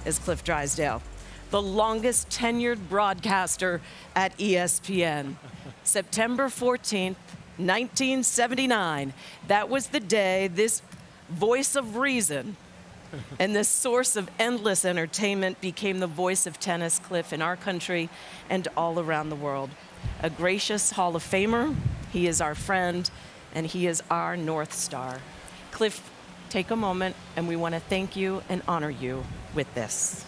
is Cliff Drysdale, the longest tenured broadcaster at ESPN. September 14th, 1979. That was the day this voice of reason and this source of endless entertainment became the voice of tennis, Cliff, in our country and all around the world. A gracious Hall of Famer, he is our friend, and he is our North Star. Cliff, take a moment, and we want to thank you and honor you with this.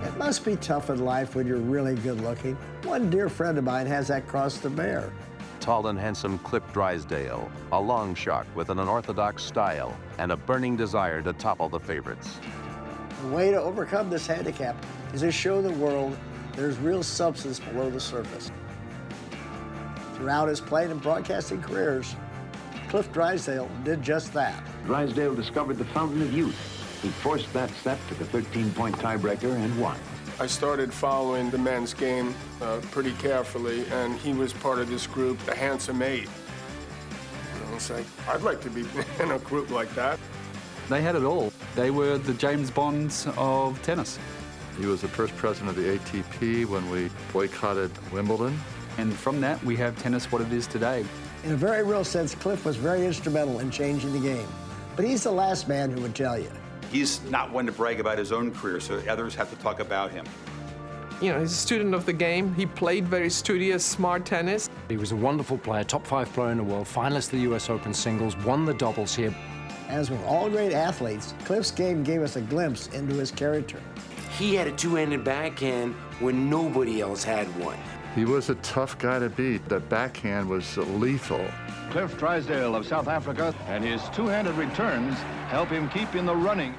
It must be tough in life when you're really good looking. One dear friend of mine has that cross to bear. Tall and handsome Cliff Drysdale, a long shot with an unorthodox style and a burning desire to topple the favorites. The way to overcome this handicap is to show the world there's real substance below the surface. Throughout his playing and broadcasting careers, Cliff Drysdale did just that. Drysdale discovered the fountain of youth. He forced that set to the 13-point tiebreaker and won. I started following the men's game pretty carefully, and he was part of this group, the Handsome Eight. And I was like, I'd like to be in a group like that. They had it all. They were the James Bonds of tennis. He was the first president of the ATP when we boycotted Wimbledon. And from that, we have tennis what it is today. In a very real sense, Cliff was very instrumental in changing the game. But he's the last man who would tell you. He's not one to brag about his own career, so others have to talk about him. You know, he's a student of the game. He played very studious, smart tennis. He was a wonderful player, top 5 player in the world, finalist of the US Open singles, won the doubles here. As with all great athletes, Cliff's game gave us a glimpse into his character. He had a two-handed backhand when nobody else had one. He was a tough guy to beat. That backhand was lethal. Cliff Drysdale of South Africa, and his two-handed returns help him keep in the running.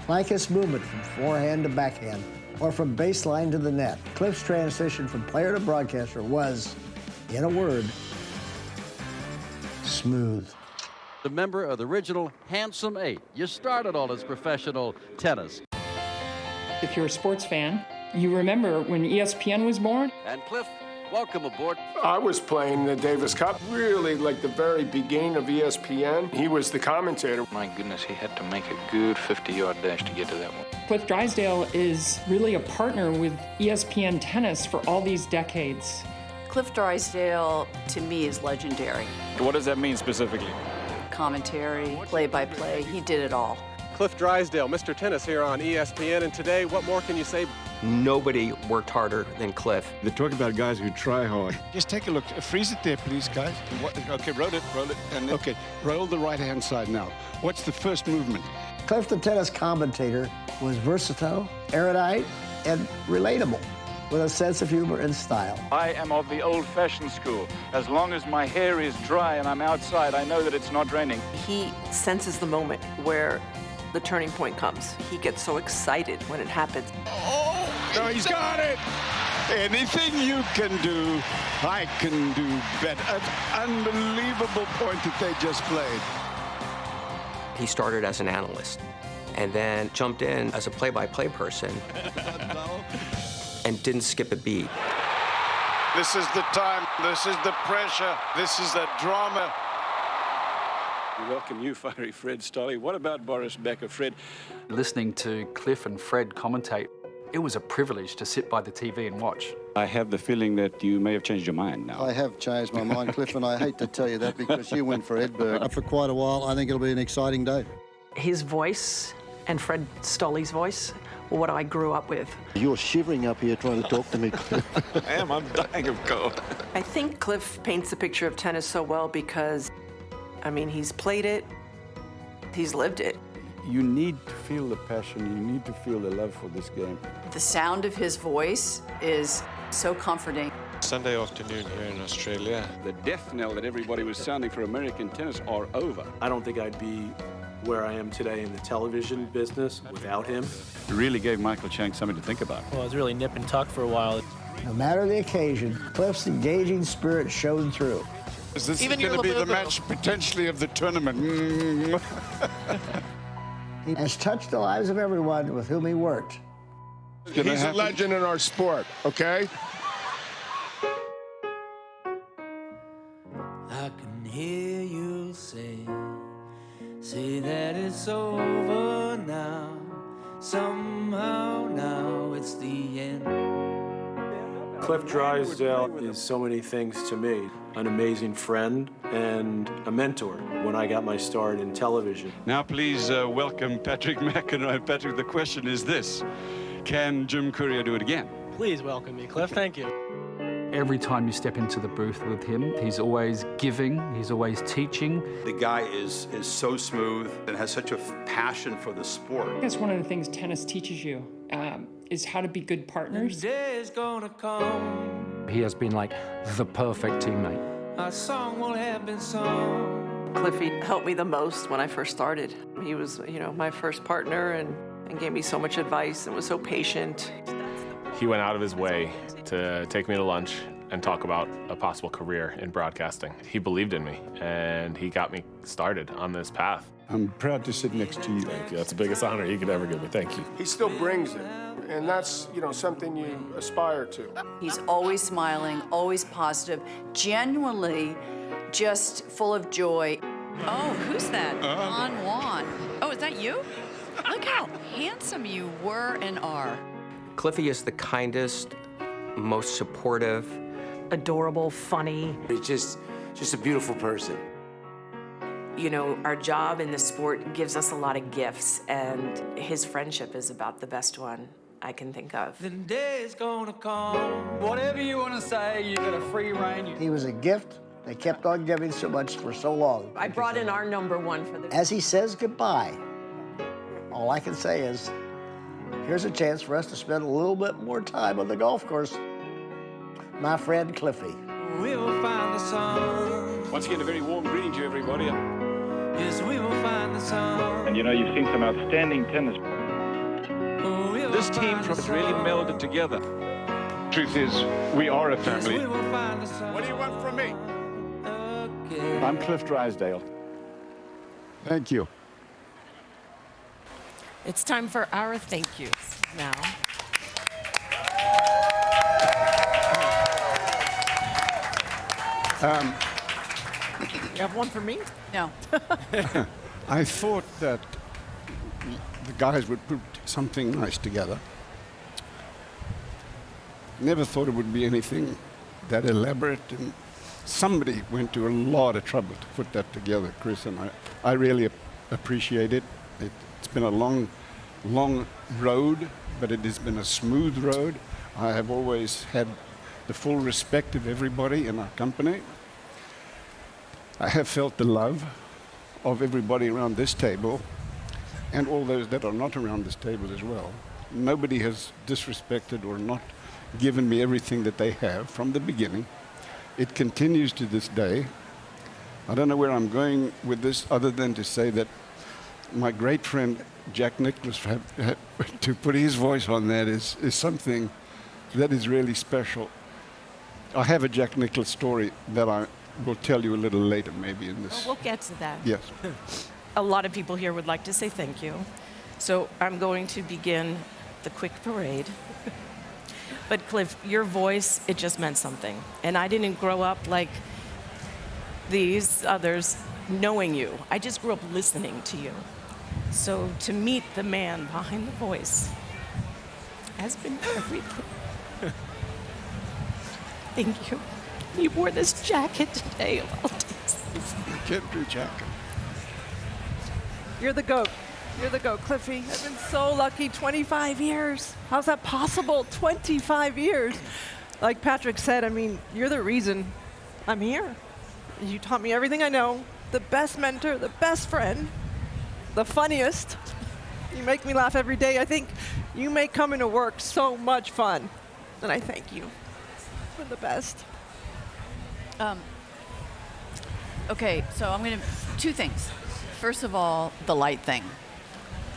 Like his movement from forehand to backhand, or from baseline to the net, Cliff's transition from player to broadcaster was, in a word, smooth. The member of the original Handsome Eight. You started all this professional tennis. If you're a sports fan, you remember when ESPN was born? And Cliff, welcome aboard. I was playing the Davis Cup, really like the very beginning of ESPN. He was the commentator. My goodness, he had to make a good 50-yard dash to get to that one. Cliff Drysdale is really a partner with ESPN Tennis for all these decades. Cliff Drysdale, to me, is legendary. What does that mean specifically? Commentary, play-by-play, he did it all. Cliff Drysdale, Mr. Tennis here on ESPN, and today, what more can you say? Nobody worked harder than Cliff. They talk about guys who try hard. Just take a look. Freeze it there, please, guys. Okay, roll it. And okay, roll the right-hand side now. What's the first movement? Cliff, the tennis commentator, was versatile, erudite, and relatable, with a sense of humor and style. I am of the old-fashioned school. As long as my hair is dry and I'm outside, I know that it's not raining. He senses the moment where the turning point comes. He gets so excited when it happens. Oh, no, he's got it! Anything you can do, I can do better. An unbelievable point that they just played. He started as an analyst and then jumped in as a play-by-play person and didn't skip a beat. This is the time, this is the pressure, this is the drama. We welcome you, Fiery Fred Stolle. What about Boris Becker, Fred? Listening to Cliff and Fred commentate, it was a privilege to sit by the TV and watch. I have the feeling that you may have changed your mind now. I have changed my mind, Cliff, and I hate to tell you that because you went for Edberg. For quite a while, I think it'll be an exciting day. His voice and Fred Stolle's voice were what I grew up with. You're shivering up here trying to talk to me, Cliff. I am. I'm dying of cold. I think Cliff paints the picture of tennis so well because, I mean, he's played it, he's lived it. You need to feel the passion, you need to feel the love for this game. The sound of his voice is so comforting. Sunday afternoon here in Australia. The death knell that everybody was sounding for American tennis are over. I don't think I'd be where I am today in the television business without him. It really gave Michael Chang something to think about. Well, it was really nip and tuck for a while. No matter the occasion, Cliff's engaging spirit showed through. This is going to be the match potentially of the tournament. He has touched the lives of everyone with whom he worked. He's a legend in our sport, okay? I can hear you say Say that it's over now. Somehow now it's the end. Cliff Drysdale is so many things to me. An amazing friend and a mentor when I got my start in television. Now please welcome Patrick McEnroe. Patrick, the question is this: can Jim Courier do it again? Please welcome me, Cliff. Thank you. Every time you step into the booth with him, he's always giving, he's always teaching. The guy is so smooth and has such a passion for the sport. I guess one of the things tennis teaches you is how to be good partners. The day is gonna come. He has been like the perfect teammate. Our song will have been sung. Cliffy helped me the most when I first started. He was, my first partner and gave me so much advice and was so patient. He went out of his way to take me to lunch and talk about a possible career in broadcasting. He believed in me, and he got me started on this path. I'm proud to sit next to you. Thank you. That's the biggest honor he could ever give me. Thank you. He still brings it, and that's, something you aspire to. He's always smiling, always positive, genuinely just full of joy. Oh, who's that? Juan Juan. Oh, is that you? Look how handsome you were and are. Cliffy is the kindest, most supportive, Adorable, funny. He's just a beautiful person. Our job in the sport gives us a lot of gifts, and his friendship is about the best one I can think of. The day is gonna come. Whatever you want to say, you got a free rein. He was a gift. They kept on giving so much for so long. I brought in our #1 for the... As he says goodbye, all I can say is, here's a chance for us to spend a little bit more time on the golf course. My friend Cliffy. We will find the sun. Once again, a very warm greeting to everybody. Yes, we will find the sun. And you've seen some outstanding tennis. This team has really melded together. Truth is, we are a family. We will find the sun. What do you want from me? Okay. I'm Cliff Drysdale. Thank you. It's time for our thank yous now. You have one for me? No. I thought that the guys would put something nice together. Never thought it would be anything that elaborate, and somebody went to a lot of trouble to put that together, Chris, and I really appreciate it. It's been a long road, but it has been a smooth road. I have always had the full respect of everybody in our company. I have felt the love of everybody around this table and all those that are not around this table as well. Nobody has disrespected or not given me everything that they have from the beginning. It continues to this day. I don't know where I'm going with this other than to say that my great friend Jack Nicklaus, to put his voice on that is something that is really special. I have a Jack Nicklaus story that I will tell you a little later, maybe in this. Well, we'll get to that. Yes. A lot of people here would like to say thank you. So I'm going to begin the quick parade. But Cliff, your voice, it just meant something. And I didn't grow up like these others knowing you. I just grew up listening to you. So to meet the man behind the voice has been everything. Thank you. You wore this jacket today of all days. Can't jacket. You're the GOAT. You're the GOAT, Cliffy. I've been so lucky. 25 years. How's that possible? 25 years. Like Patrick said, you're the reason I'm here. You taught me everything I know. The best mentor, the best friend, the funniest. You make me laugh every day. I think you make coming to work so much fun. And I thank you. You're the best. Okay, so I'm going to... Two things. First of all, the light thing.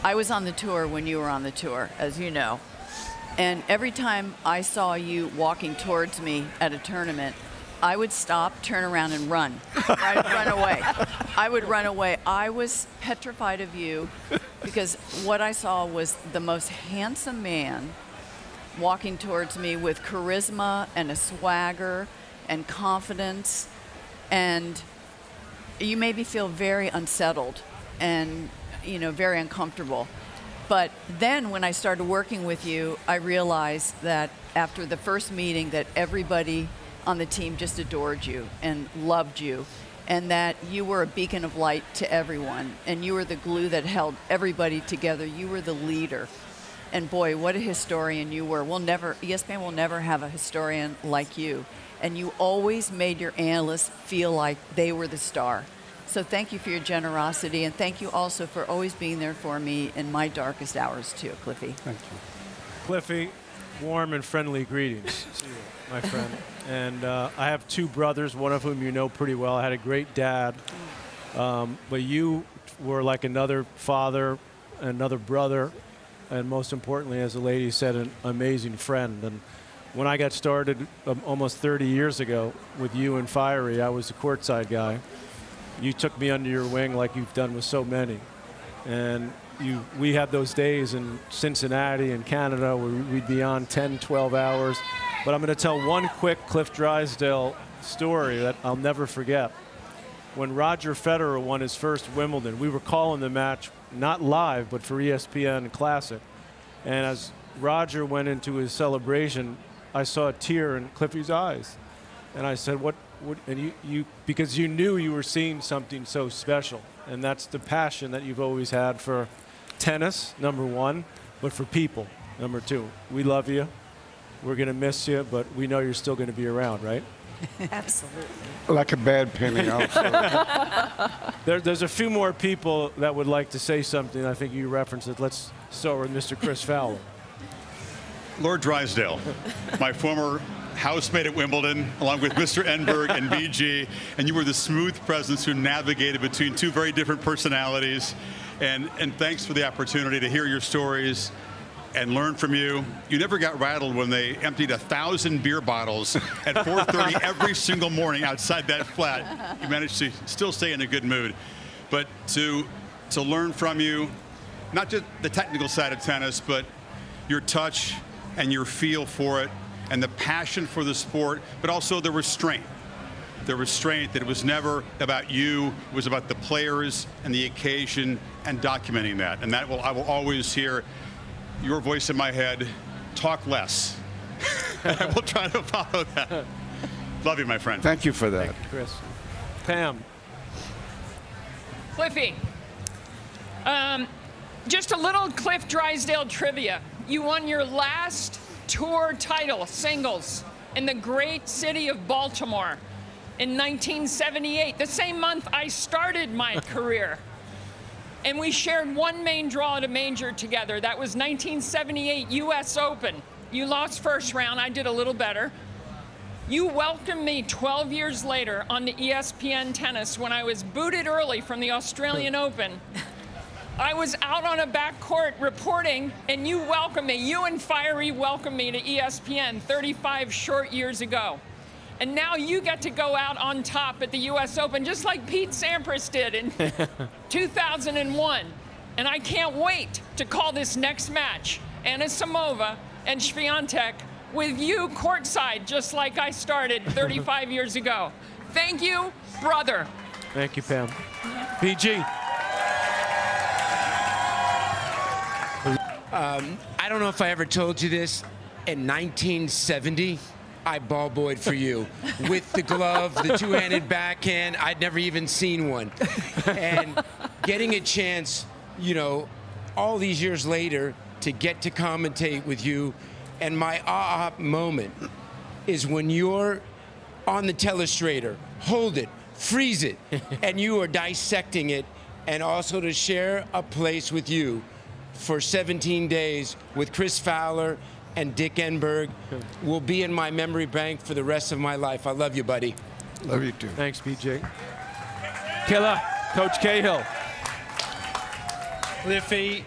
I was on the tour when you were on the tour, as you know. And every time I saw you walking towards me at a tournament, I would stop, turn around, and run. I'd run away. I would run away. I was petrified of you because what I saw was the most handsome man walking towards me with charisma and a swagger and confidence. And you made me feel very unsettled and, you know, very uncomfortable. But then when I started working with you, I realized that after the first meeting that everybody on the team just adored you and loved you, and that you were a beacon of light to everyone, and you were the glue that held everybody together. You were the leader. And boy, what a historian you were. ESPN will never have a historian like you. And you always made your analysts feel like they were the star. So thank you for your generosity, and thank you also for always being there for me in my darkest hours too, Cliffy. Thank you. Cliffy, warm and friendly greetings to you, my friend. And I have two brothers, one of whom you know pretty well. I had a great dad, but you were like another father, another brother, and most importantly, as the lady said, an amazing friend. And when I got started almost 30 years ago with you and Fiery, I was the courtside guy. You took me under your wing like you've done with so many. And we had those days in Cincinnati and Canada where we'd be on 10, 12 hours. But I'm going to tell one quick Cliff Drysdale story that I'll never forget. When Roger Federer won his first Wimbledon, we were calling the match not live, but for ESPN Classic. And as Roger went into his celebration, I saw a tear in Cliffy's eyes. And I said, what, and you, because you knew you were seeing something so special. And that's the passion that you've always had for tennis, number one, but for people, number two. We love you. We're going to miss you, but we know you're still going to be around, right? Absolutely. Like a bad penny, also. There's a few more people that would like to say something. I think you referenced it. Let's start with Mr. Chris Fowler. Lord Drysdale, my former housemate at Wimbledon, along with Mr. Enberg and BG, and you were the smooth presence who navigated between two very different personalities. And thanks for the opportunity to hear your stories and learn from you. You never got rattled when they emptied 1,000 beer bottles at 4:30 every single morning outside that flat. You managed to still stay in a good mood. But to learn from you, not just the technical side of tennis, but your touch and your feel for it, and the passion for the sport, but also the restraint. The restraint that it was never about you, it was about the players and the occasion and documenting that. And I will always hear your voice in my head, talk less. I will try to follow that. Love you, my friend. Thank you for that. Thank you, Chris. Pam. Cliffy, just a little Cliff Drysdale trivia. You won your last tour title, singles, in the great city of Baltimore in 1978, the same month I started my career. And we shared one main draw at a major together. That was 1978 U.S. Open. You lost first round. I did a little better. You welcomed me 12 years later on the ESPN Tennis when I was booted early from the Australian Open. I was out on a back court reporting, and you welcomed me. You and Fiery welcomed me to ESPN 35 short years ago. And now you get to go out on top at the U.S. Open, just like Pete Sampras did in 2001. And I can't wait to call this next match, Anna Samova and Swiatek, with you courtside, just like I started 35 years ago. Thank you, brother. Thank you, Pam. BG. I don't know if I ever told you this. In 1970, I ball boyed for you with the glove, the two-handed backhand. I'd never even seen one. And getting a chance, you know, all these years later to get to commentate with you, and my aha moment is when you're on the telestrator, hold it, freeze it, and you are dissecting it, and also to share a place with you for 17 days with Chris Fowler and Dick Enberg will be in my memory bank for the rest of my life. I love you, buddy. Love you too. Thanks, BJ. Killer, Coach Cahill. Cliffy,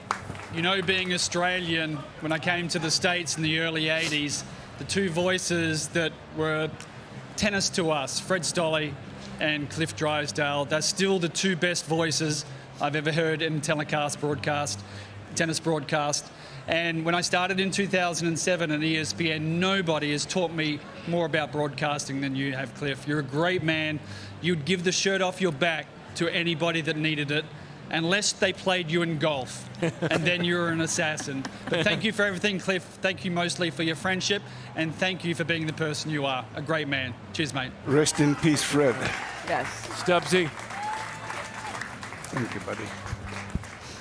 you know, being Australian, when I came to the States in the early 80s, the two voices that were tennis to us, Fred Stolle and Cliff Drysdale, they're still the two best voices I've ever heard in tennis broadcast. And when I started in 2007 at ESPN, nobody has taught me more about broadcasting than you have, Cliff. You're a great man. You'd give the shirt off your back to anybody that needed it. unless they played you in golf, and then you're an assassin. But thank you for everything, Cliff. Thank you mostly for your friendship, and thank you for being the person you are. A great man. Cheers, mate. Rest in peace, Fred. Yes. Stubbsy. Thank you, buddy.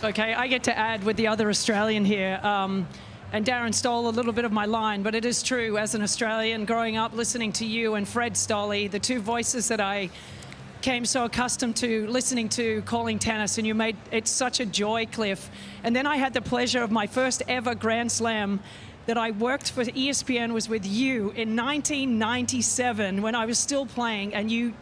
Okay, I get to add with the other Australian here. And Darren stole a little bit of my line, but it is true. As an Australian, growing up listening to you and Fred Stolle, the two voices that I came so accustomed to listening to calling tennis, and you made it such a joy, Cliff. And then I had the pleasure of my first ever Grand Slam that I worked for ESPN was with you in 1997 when I was still playing, and you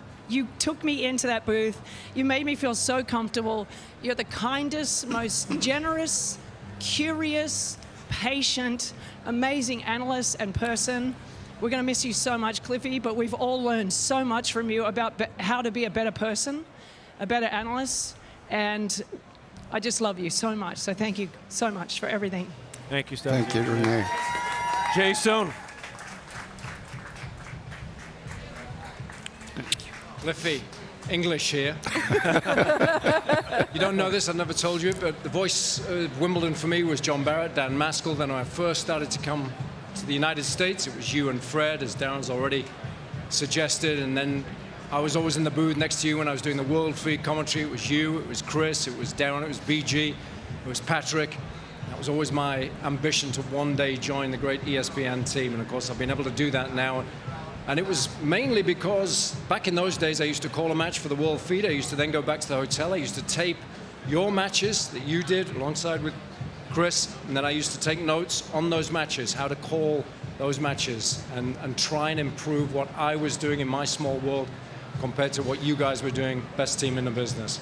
took me into that booth. You made me feel so comfortable. You're the kindest, most generous, curious, patient, amazing analyst and person. We're going to miss you so much, Cliffy, but we've all learned so much from you about how to be a better person, a better analyst, and I just love you so much. So thank you so much for everything. Thank you, Stubbsy. Thank you, Renee. Jason. Cliffy, English here. You don't know this, I've never told you, but the voice of Wimbledon for me was John Barrett, Dan Maskell. Then when I first started to come to the United States, it was you and Fred, as Darren's already suggested. And then I was always in the booth next to you when I was doing the world feed commentary. It was you, it was Chris, it was Darren, it was BG, it was Patrick. That was always my ambition to one day join the great ESPN team. And of course, I've been able to do that now. And it was mainly because back in those days, I used to call a match for the world feed. I used to then go back to the hotel. I used to tape your matches that you did alongside with Chris. And then I used to take notes on those matches, how to call those matches and try and improve what I was doing in my small world compared to what you guys were doing, best team in the business.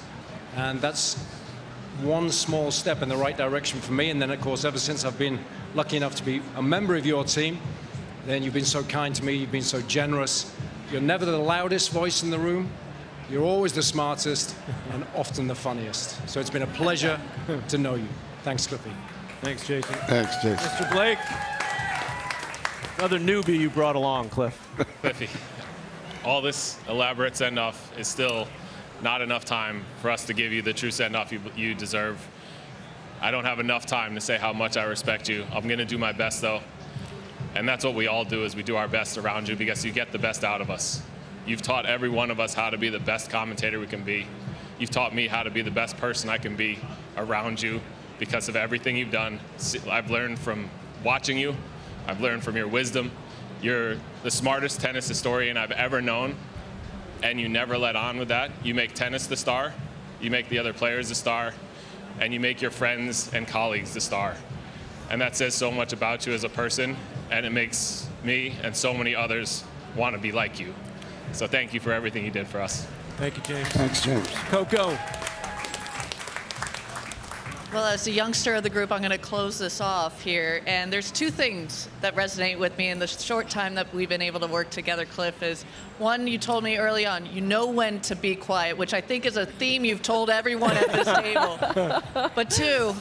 And that's one small step in the right direction for me. And then, of course, ever since I've been lucky enough to be a member of your team, then you've been so kind to me, you've been so generous. You're never the loudest voice in the room. You're always the smartest and often the funniest. So it's been a pleasure to know you. Thanks, Cliffy. Thanks, Jason. Thanks, Jason. Mr. Blake. Another newbie you brought along, Cliff. Cliffy, all this elaborate send-off is still not enough time for us to give you the true send-off you deserve. I don't have enough time to say how much I respect you. I'm going to do my best, though. And that's what we all do, is we do our best around you because you get the best out of us. You've taught every one of us how to be the best commentator we can be. You've taught me how to be the best person I can be around you because of everything you've done. I've learned from watching you. I've learned from your wisdom. You're the smartest tennis historian I've ever known, and you never let on with that. You make tennis the star. You make the other players the star, and you make your friends and colleagues the star. And that says so much about you as a person, and it makes me and so many others want to be like you. So thank you for everything you did for us. Thank you, James. Thanks, James. Coco. Well, as the youngster of the group, I'm going to close this off here. And there's two things that resonate with me in the short time that we've been able to work together, Cliff, is one, you told me early on, you know when to be quiet, which I think is a theme you've told everyone at this table. But two,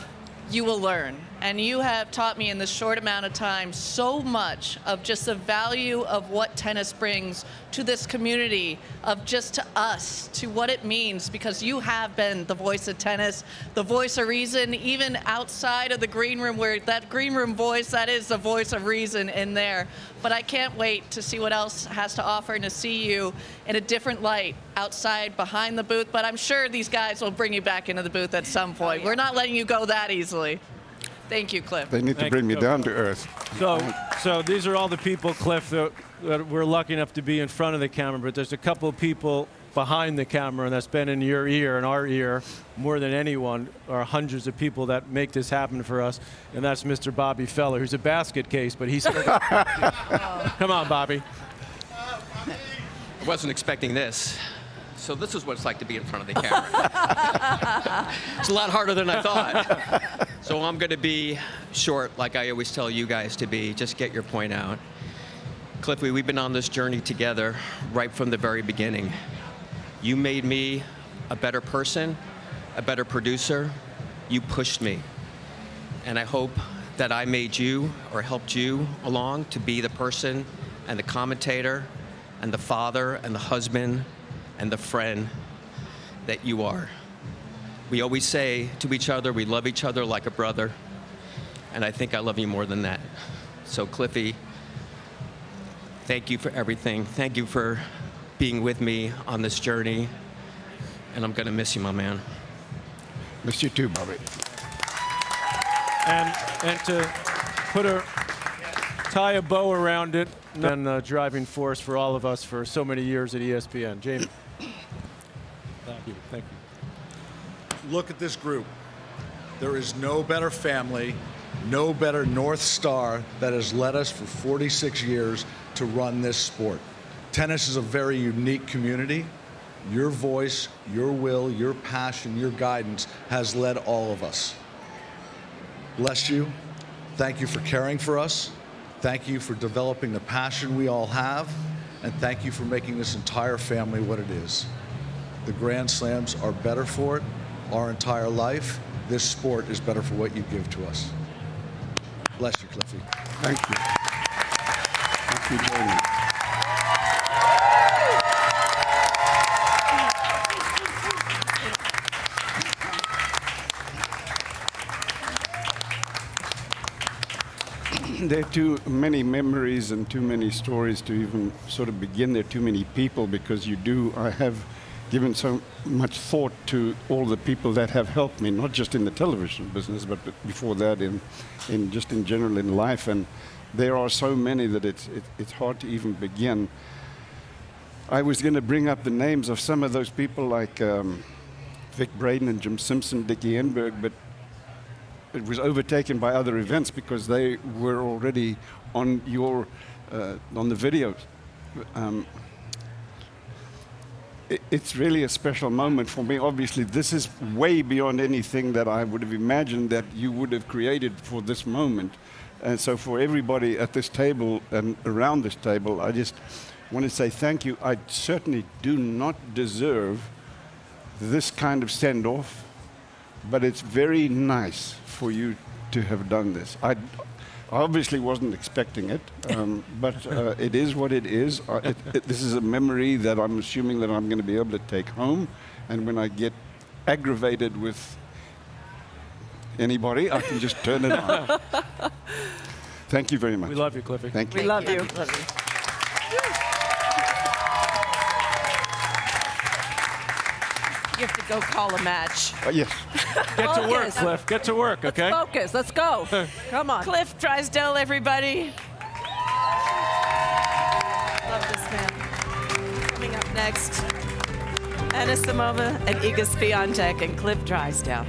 you will learn. And you have taught me in this short amount of time so much of just the value of what tennis brings to this community, of just to us, to what it means, because you have been the voice of tennis, the voice of reason, even outside of the green room, where that green room voice, that is the voice of reason in there. But I can't wait to see what else has to offer and to see you in a different light outside, behind the booth. But I'm sure these guys will bring you back into the booth at some point. Oh, yeah. We're not letting you go that easily. Thank you, Cliff. They need to bring me down to earth. So these are all the people, Cliff, that we're lucky enough to be in front of the camera, but there's a couple of people behind the camera, and that's been in your ear and our ear more than anyone, or hundreds of people that make this happen for us, and that's Mr. Bobby Feller, who's a basket case, but he's still Come on, Bobby. I wasn't expecting this. So this is what it's like to be in front of the camera. It's a lot harder than I thought. So I'm going to be short, like I always tell you guys to be. Just get your point out. Cliffy, we've been on this journey together right from the very beginning. You made me a better person, a better producer. You pushed me. And I hope that I made you or helped you along to be the person and the commentator and the father and the husband and the friend that you are. We always say to each other, we love each other like a brother. And I think I love you more than that. So Cliffy, thank you for everything. Thank you for being with me on this journey. And I'm going to miss you, my man. Miss you too, Bobby. And to tie a bow around it, and a driving force for all of us for so many years at ESPN. Jamie. Thank you. Thank you. Look at this group. There is no better family, no better North Star that has led us for 46 years to run this sport. Tennis is a very unique community. Your voice, your will, your passion, your guidance has led all of us. Bless you. Thank you for caring for us. Thank you for developing the passion we all have. And thank you for making this entire family what it is. The Grand Slams are better for it our entire life. This sport is better for what you give to us. Bless you, Cliffy. Thank you. Thank you, Jamie. There are too many memories and too many stories to even sort of begin. There are too many people because I have given so much thought to all the people that have helped me, not just in the television business, but before that in just in general in life. And there are so many that it's hard to even begin. I was going to bring up the names of some of those people like Vic Braden and Jim Simpson, Dickie Enberg, but it was overtaken by other events because they were already on on the videos. It's really a special moment for me. Obviously, this is way beyond anything that I would have imagined that you would have created for this moment. And so for everybody at this table and around this table, I just want to say thank you. I certainly do not deserve this kind of send-off, but it's very nice for you to have done this. I obviously wasn't expecting it, but it is what it is. This is a memory that I'm assuming that I'm going to be able to take home, and when I get aggravated with anybody, I can just turn it on. Thank you very much. We love you, Cliffy. Thank you. We love you. Love you. You have to go call a match. Yes. Get to work, Cliff. Get to work, okay? Let's focus. Let's go. Come on. Cliff Drysdale, everybody. Love this man. Coming up next, Anna Samova and Iga Swiatek and Cliff Drysdale.